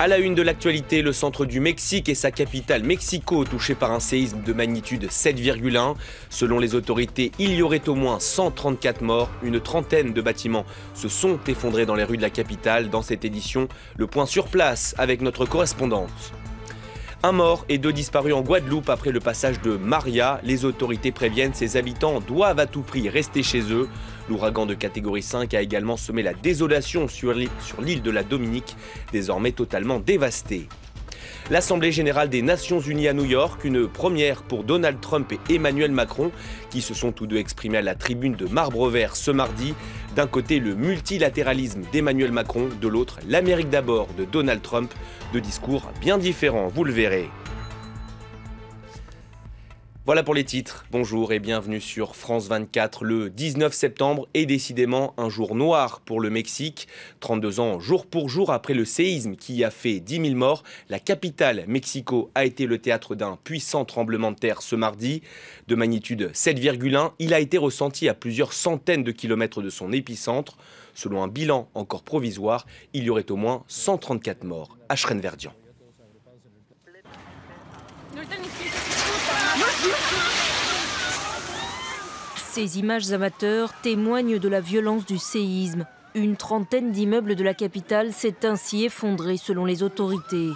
À la une de l'actualité, le centre du Mexique et sa capitale Mexico touché par un séisme de magnitude 7,1. Selon les autorités, il y aurait au moins 134 morts. Une trentaine de bâtiments se sont effondrés dans les rues de la capitale. Dans cette édition, le point sur place avec notre correspondante. Un mort et 2 disparus en Guadeloupe après le passage de Maria. Les autorités préviennent, ses habitants doivent à tout prix rester chez eux. L'ouragan de catégorie 5 a également semé la désolation sur l'île de la Dominique, désormais totalement dévastée. L'Assemblée générale des Nations unies à New York, une première pour Donald Trump et Emmanuel Macron, qui se sont tous deux exprimés à la tribune de Marbre Vert ce mardi. D'un côté, le multilatéralisme d'Emmanuel Macron, de l'autre, l'Amérique d'abord de Donald Trump. Deux discours bien différents, vous le verrez. Voilà pour les titres. Bonjour et bienvenue sur France 24. Le 19 septembre est décidément un jour noir pour le Mexique. 32 ans jour pour jour après le séisme qui a fait 10 000 morts, la capitale Mexico a été le théâtre d'un puissant tremblement de terre ce mardi. De magnitude 7,1, il a été ressenti à plusieurs centaines de kilomètres de son épicentre. Selon un bilan encore provisoire, il y aurait au moins 134 morts à Schrenverdian. Ces images amateurs témoignent de la violence du séisme. Une trentaine d'immeubles de la capitale s'est ainsi effondrée selon les autorités.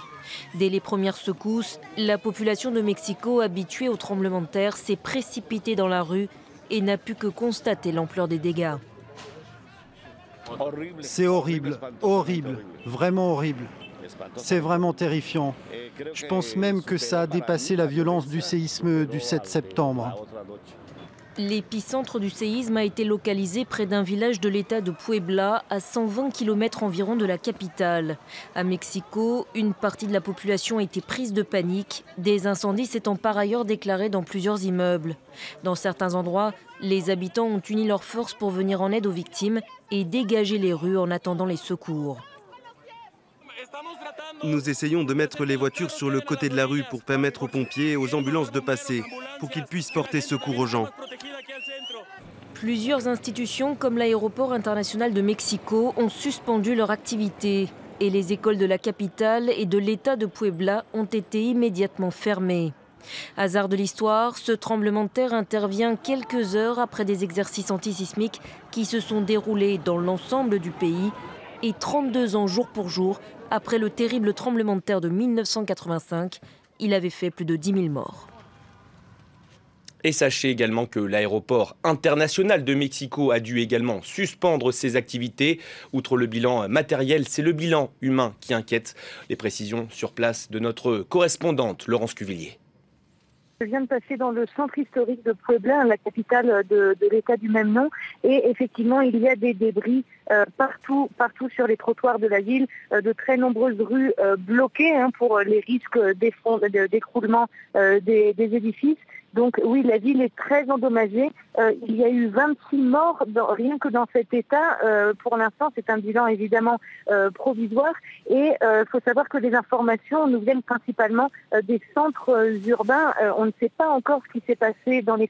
Dès les premières secousses, la population de Mexico, habituée aux tremblements de terre, s'est précipitée dans la rue et n'a pu que constater l'ampleur des dégâts. C'est horrible, horrible, vraiment horrible. C'est vraiment terrifiant. Je pense même que ça a dépassé la violence du séisme du 7 septembre. L'épicentre du séisme a été localisé près d'un village de l'État de Puebla, à 120 km environ de la capitale. À Mexico, une partie de la population a été prise de panique, des incendies s'étant par ailleurs déclarés dans plusieurs immeubles. Dans certains endroits, les habitants ont uni leurs forces pour venir en aide aux victimes et dégager les rues en attendant les secours. Nous essayons de mettre les voitures sur le côté de la rue pour permettre aux pompiers et aux ambulances de passer, pour qu'ils puissent porter secours aux gens. Plusieurs institutions comme l'aéroport international de Mexico ont suspendu leur activité. Et les écoles de la capitale et de l'État de Puebla ont été immédiatement fermées. Hasard de l'histoire, ce tremblement de terre intervient quelques heures après des exercices antisismiques qui se sont déroulés dans l'ensemble du pays et 32 ans jour pour jour après le terrible tremblement de terre de 1985. Il avait fait plus de 10 000 morts. Et sachez également que l'aéroport international de Mexico a dû également suspendre ses activités. Outre le bilan matériel, c'est le bilan humain qui inquiète. Les précisions sur place de notre correspondante Laurence Cuvillier. Je viens de passer dans le centre historique de Puebla, la capitale de l'État du même nom. Et effectivement, il y a des débris partout sur les trottoirs de la ville, de très nombreuses rues bloquées pour les risques d'écroulement des édifices. Donc oui, la ville est très endommagée. Il y a eu 26 morts rien que dans cet état. Pour l'instant, c'est un bilan évidemment provisoire. Et il faut savoir que les informations nous viennent principalement des centres urbains. On ne sait pas encore ce qui s'est passé dans les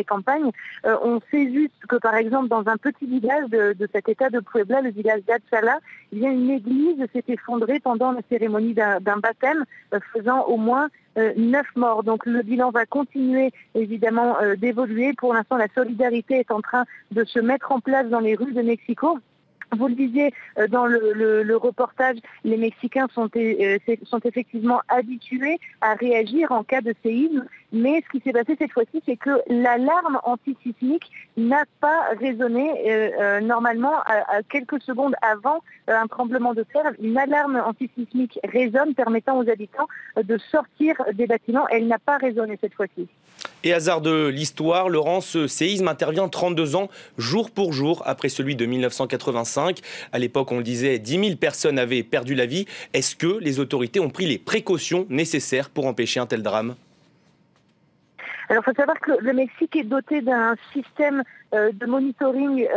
campagnes. On sait juste que par exemple dans un petit village de cet état de Puebla, le village d'Atchala, une église s'est effondrée pendant la cérémonie d'un baptême, faisant au moins 9 morts. Donc le bilan va continuer évidemment d'évoluer. Pour l'instant, la solidarité est en train de se mettre en place dans les rues de Mexico. Vous le disiez dans le reportage, les Mexicains sont effectivement habitués à réagir en cas de séisme, mais ce qui s'est passé cette fois-ci, c'est que l'alarme antisismique n'a pas résonné. Normalement, à quelques secondes avant un tremblement de terre, une alarme antisismique résonne, permettant aux habitants de sortir des bâtiments. Elle n'a pas résonné cette fois-ci. Et hasard de l'histoire, Laurent, ce séisme intervient 32 ans, jour pour jour, après celui de 1985. À l'époque, on le disait, 10 000 personnes avaient perdu la vie. Est-ce que les autorités ont pris les précautions nécessaires pour empêcher un tel drame ? Alors, il faut savoir que le Mexique est doté d'un système de monitoring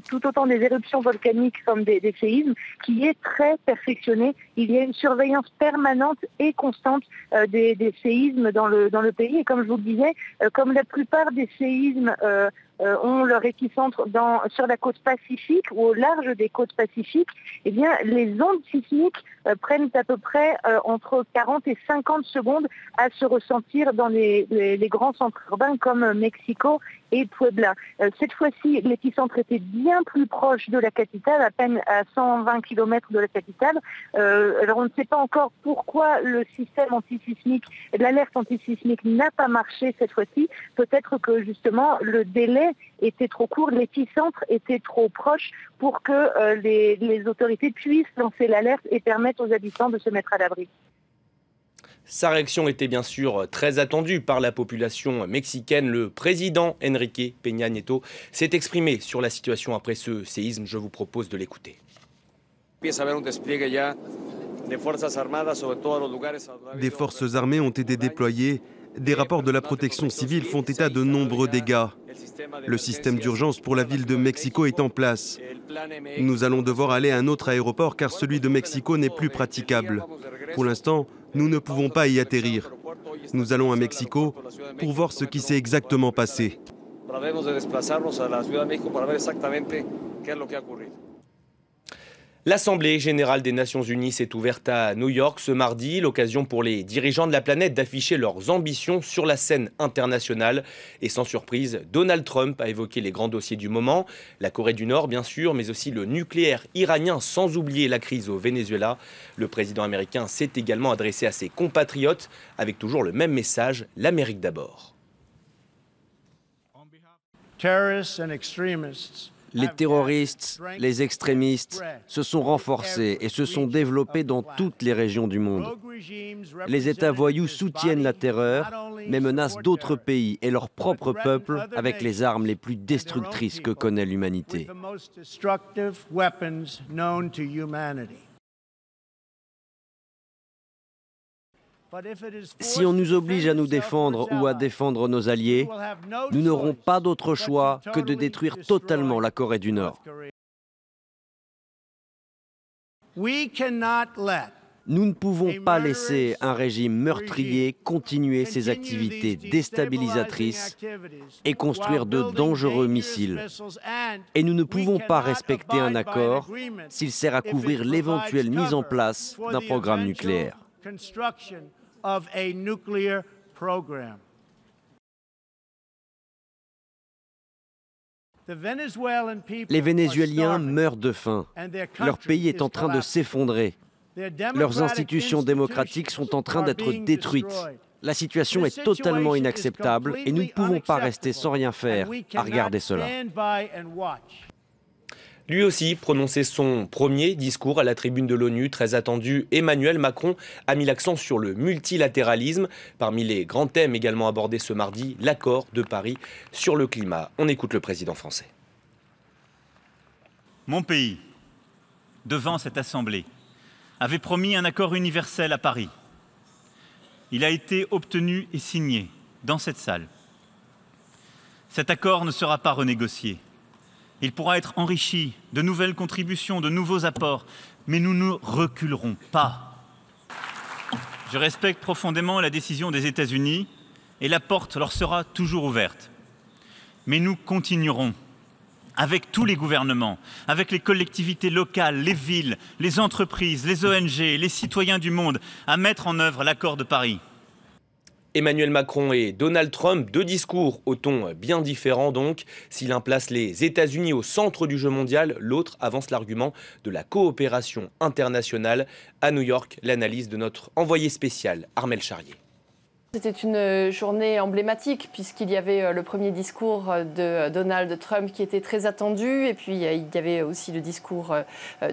tout autant des éruptions volcaniques comme des séismes, qui est très perfectionné. Il y a une surveillance permanente et constante des séismes dans le pays. Et comme je vous le disais, comme la plupart des séismes ont leur épicentre sur la côte Pacifique ou au large des côtes Pacifiques, eh bien, les ondes sismiques prennent à peu près entre 40 et 50 secondes à se ressentir dans les grands centres urbains comme Mexico et Puebla. Cette fois-ci, l'épicentre était bien plus proche de la capitale, à peine à 120 km de la capitale. Alors on ne sait pas encore pourquoi le système antisismique, l'alerte antisismique n'a pas marché cette fois-ci. Peut-être que justement le délai était trop court, l'épicentre était trop proche pour que les autorités puissent lancer l'alerte et permettre aux habitants de se mettre à l'abri. Sa réaction était bien sûr très attendue par la population mexicaine. Le président Enrique Peña Nieto s'est exprimé sur la situation après ce séisme. Je vous propose de l'écouter. Des forces armées ont été déployées. Des rapports de la protection civile font état de nombreux dégâts. Le système d'urgence pour la ville de Mexico est en place. Nous allons devoir aller à un autre aéroport car celui de Mexico n'est plus praticable. Pour l'instant, nous ne pouvons pas y atterrir. Nous allons à Mexico pour voir ce qui s'est exactement passé. L'Assemblée générale des Nations unies s'est ouverte à New York ce mardi, l'occasion pour les dirigeants de la planète d'afficher leurs ambitions sur la scène internationale. Et sans surprise, Donald Trump a évoqué les grands dossiers du moment, la Corée du Nord bien sûr, mais aussi le nucléaire iranien, sans oublier la crise au Venezuela. Le président américain s'est également adressé à ses compatriotes avec toujours le même message, l'Amérique d'abord. Les terroristes, les extrémistes se sont renforcés et se sont développés dans toutes les régions du monde. Les États voyous soutiennent la terreur, mais menacent d'autres pays et leur propre peuple avec les armes les plus destructrices que connaît l'humanité. Si on nous oblige à nous défendre ou à défendre nos alliés, nous n'aurons pas d'autre choix que de détruire totalement la Corée du Nord. Nous ne pouvons pas laisser un régime meurtrier continuer ses activités déstabilisatrices et construire de dangereux missiles. Et nous ne pouvons pas respecter un accord s'il sert à couvrir l'éventuelle mise en place d'un programme nucléaire. Les Vénézuéliens meurent de faim. Leur pays est en train de s'effondrer. Leurs institutions démocratiques sont en train d'être détruites. La situation est totalement inacceptable et nous ne pouvons pas rester sans rien faire à regarder cela. Lui aussi prononçait son premier discours à la tribune de l'ONU, très attendu. Emmanuel Macron a mis l'accent sur le multilatéralisme. Parmi les grands thèmes également abordés ce mardi, l'accord de Paris sur le climat. On écoute le président français. Mon pays, devant cette Assemblée, avait promis un accord universel à Paris. Il a été obtenu et signé dans cette salle. Cet accord ne sera pas renégocié. Il pourra être enrichi de nouvelles contributions, de nouveaux apports, mais nous ne reculerons pas. Je respecte profondément la décision des États-Unis et la porte leur sera toujours ouverte. Mais nous continuerons, avec tous les gouvernements, avec les collectivités locales, les villes, les entreprises, les ONG, les citoyens du monde, à mettre en œuvre l'accord de Paris. Emmanuel Macron et Donald Trump, deux discours au ton bien différent donc. Si l'un place les États-Unis au centre du jeu mondial, l'autre avance l'argument de la coopération internationale. À New York, l'analyse de notre envoyé spécial, Armel Charrier. C'était une journée emblématique puisqu'il y avait le premier discours de Donald Trump qui était très attendu et puis il y avait aussi le discours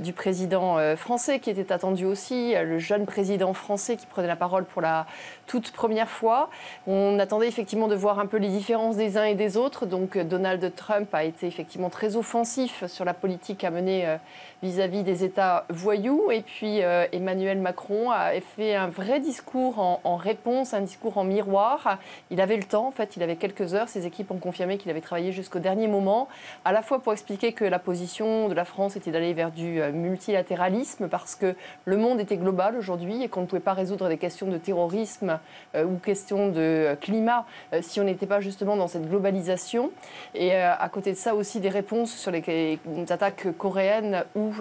du président français qui était attendu aussi, le jeune président français qui prenait la parole pour la toute première fois. On attendait effectivement de voir un peu les différences des uns et des autres. Donc Donald Trump a été effectivement très offensif sur la politique à mener vis-à-vis des États voyous et puis Emmanuel Macron a fait un vrai discours en réponse, un discours discours en miroir. Il avait le temps, en fait, il avait quelques heures. Ses équipes ont confirmé qu'il avait travaillé jusqu'au dernier moment, à la fois pour expliquer que la position de la France était d'aller vers du multilatéralisme, parce que le monde était global aujourd'hui et qu'on ne pouvait pas résoudre des questions de terrorisme ou questions de climat si on n'était pas justement dans cette globalisation. Et à côté de ça aussi des réponses sur les attaques coréennes ou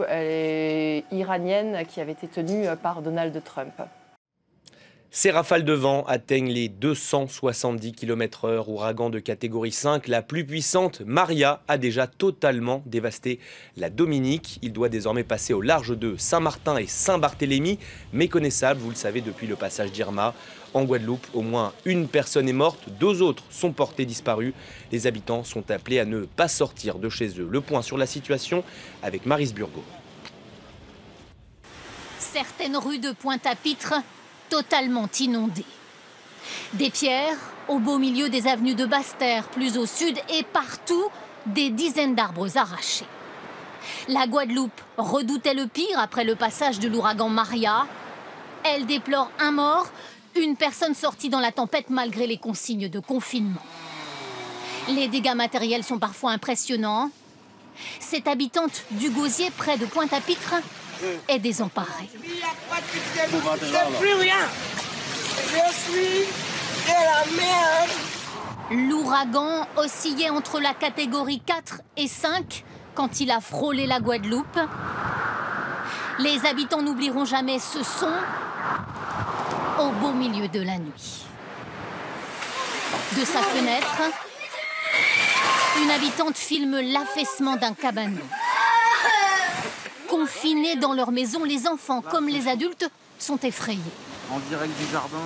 iraniennes qui avaient été tenues par Donald Trump. Ces rafales de vent atteignent les 270 km/h. Ouragan de catégorie 5, la plus puissante, Maria, a déjà totalement dévasté la Dominique. Il doit désormais passer au large de Saint-Martin et Saint-Barthélemy, méconnaissable, vous le savez, depuis le passage d'Irma. En Guadeloupe, au moins une personne est morte, 2 autres sont portés disparus. Les habitants sont appelés à ne pas sortir de chez eux. Le point sur la situation avec Maryse Burgot. Certaines rues de Pointe-à-Pitre totalement inondées. Des pierres au beau milieu des avenues de Basse-Terre, plus au sud, et partout des dizaines d'arbres arrachés. La Guadeloupe redoutait le pire après le passage de l'ouragan Maria. Elle déplore un mort, une personne sortie dans la tempête malgré les consignes de confinement. Les dégâts matériels sont parfois impressionnants. Cette habitante du Gosier, près de Pointe-à-Pitre, est désemparée. Il n'y a pas de plus rien. Je suis de la merde. L'ouragan oscillait entre la catégorie 4 et 5 quand il a frôlé la Guadeloupe. Les habitants n'oublieront jamais ce son au beau milieu de la nuit. De sa fenêtre, une habitante filme l'affaissement d'un cabanon. Confinés dans leur maison, les enfants comme les adultes sont effrayés. En direct du jardin.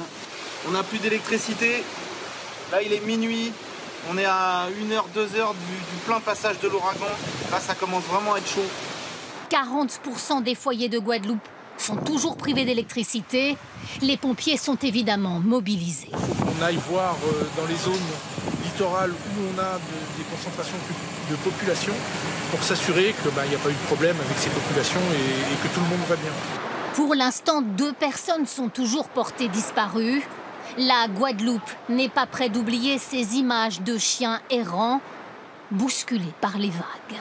On n'a plus d'électricité. Là, il est minuit. On est à 1h, 2h du plein passage de l'ouragan. Là, ça commence vraiment à être chaud. 40% des foyers de Guadeloupe sont toujours privés d'électricité. Les pompiers sont évidemment mobilisés. Il faut qu'on aille voir dans les zones littorales où on a des concentrations de population pour s'assurer qu'il n'y a pas eu de problème avec ces populations et que tout le monde va bien. Pour l'instant, 2 personnes sont toujours portées disparues. La Guadeloupe n'est pas près d'oublier ces images de chiens errants bousculés par les vagues.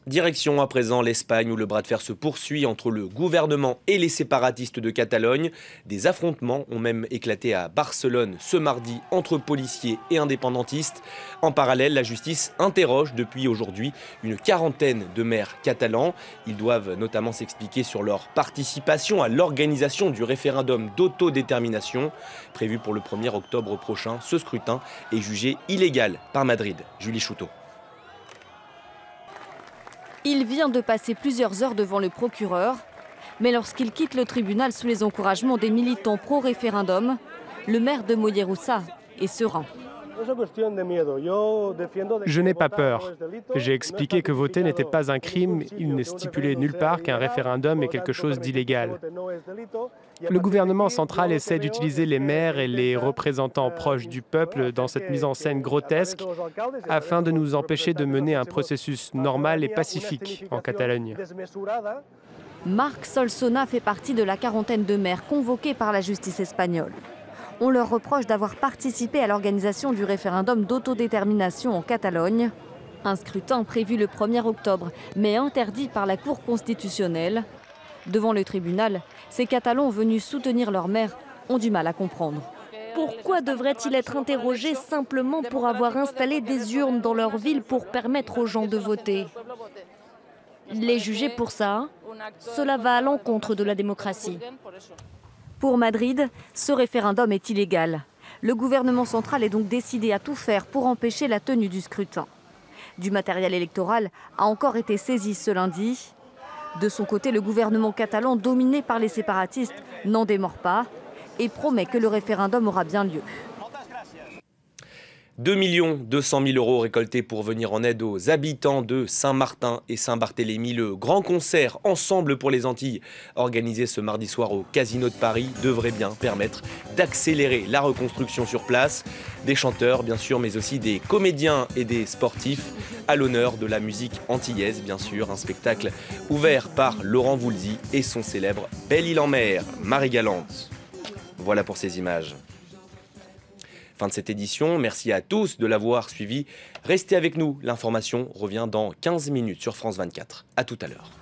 Direction à présent l'Espagne où le bras de fer se poursuit entre le gouvernement et les séparatistes de Catalogne. Des affrontements ont même éclaté à Barcelone ce mardi entre policiers et indépendantistes. En parallèle, la justice interroge depuis aujourd'hui une quarantaine de maires catalans. Ils doivent notamment s'expliquer sur leur participation à l'organisation du référendum d'autodétermination. Prévu pour le 1er octobre prochain, ce scrutin est jugé illégal par Madrid. Julie Chouteau. Il vient de passer plusieurs heures devant le procureur, mais lorsqu'il quitte le tribunal sous les encouragements des militants pro-référendum, le maire de Mollerussa est serein. Je n'ai pas peur. J'ai expliqué que voter n'était pas un crime. Il n'est stipulé nulle part qu'un référendum est quelque chose d'illégal. Le gouvernement central essaie d'utiliser les maires et les représentants proches du peuple dans cette mise en scène grotesque afin de nous empêcher de mener un processus normal et pacifique en Catalogne. Marc Solsona fait partie de la quarantaine de maires convoqués par la justice espagnole. On leur reproche d'avoir participé à l'organisation du référendum d'autodétermination en Catalogne. Un scrutin prévu le 1er octobre, mais interdit par la Cour constitutionnelle. Devant le tribunal, ces Catalans venus soutenir leur maire ont du mal à comprendre. Pourquoi devrait-il être interrogé simplement pour avoir installé des urnes dans leur ville pour permettre aux gens de voter? Les juger pour ça, cela va à l'encontre de la démocratie. Pour Madrid, ce référendum est illégal. Le gouvernement central est donc décidé à tout faire pour empêcher la tenue du scrutin. Du matériel électoral a encore été saisi ce lundi. De son côté, le gouvernement catalan, dominé par les séparatistes, n'en démord pas et promet que le référendum aura bien lieu. 2 200 000 € récoltés pour venir en aide aux habitants de Saint-Martin et Saint-Barthélemy. Le grand concert Ensemble pour les Antilles, organisé ce mardi soir au Casino de Paris, devrait bien permettre d'accélérer la reconstruction sur place. Des chanteurs, bien sûr, mais aussi des comédiens et des sportifs à l'honneur de la musique antillaise, bien sûr. Un spectacle ouvert par Laurent Voulzy et son célèbre Belle-Île-en-Mer, Marie Galante. Voilà pour ces images. Fin de cette édition, merci à tous de l'avoir suivi. Restez avec nous, l'information revient dans 15 minutes sur France 24. À tout à l'heure.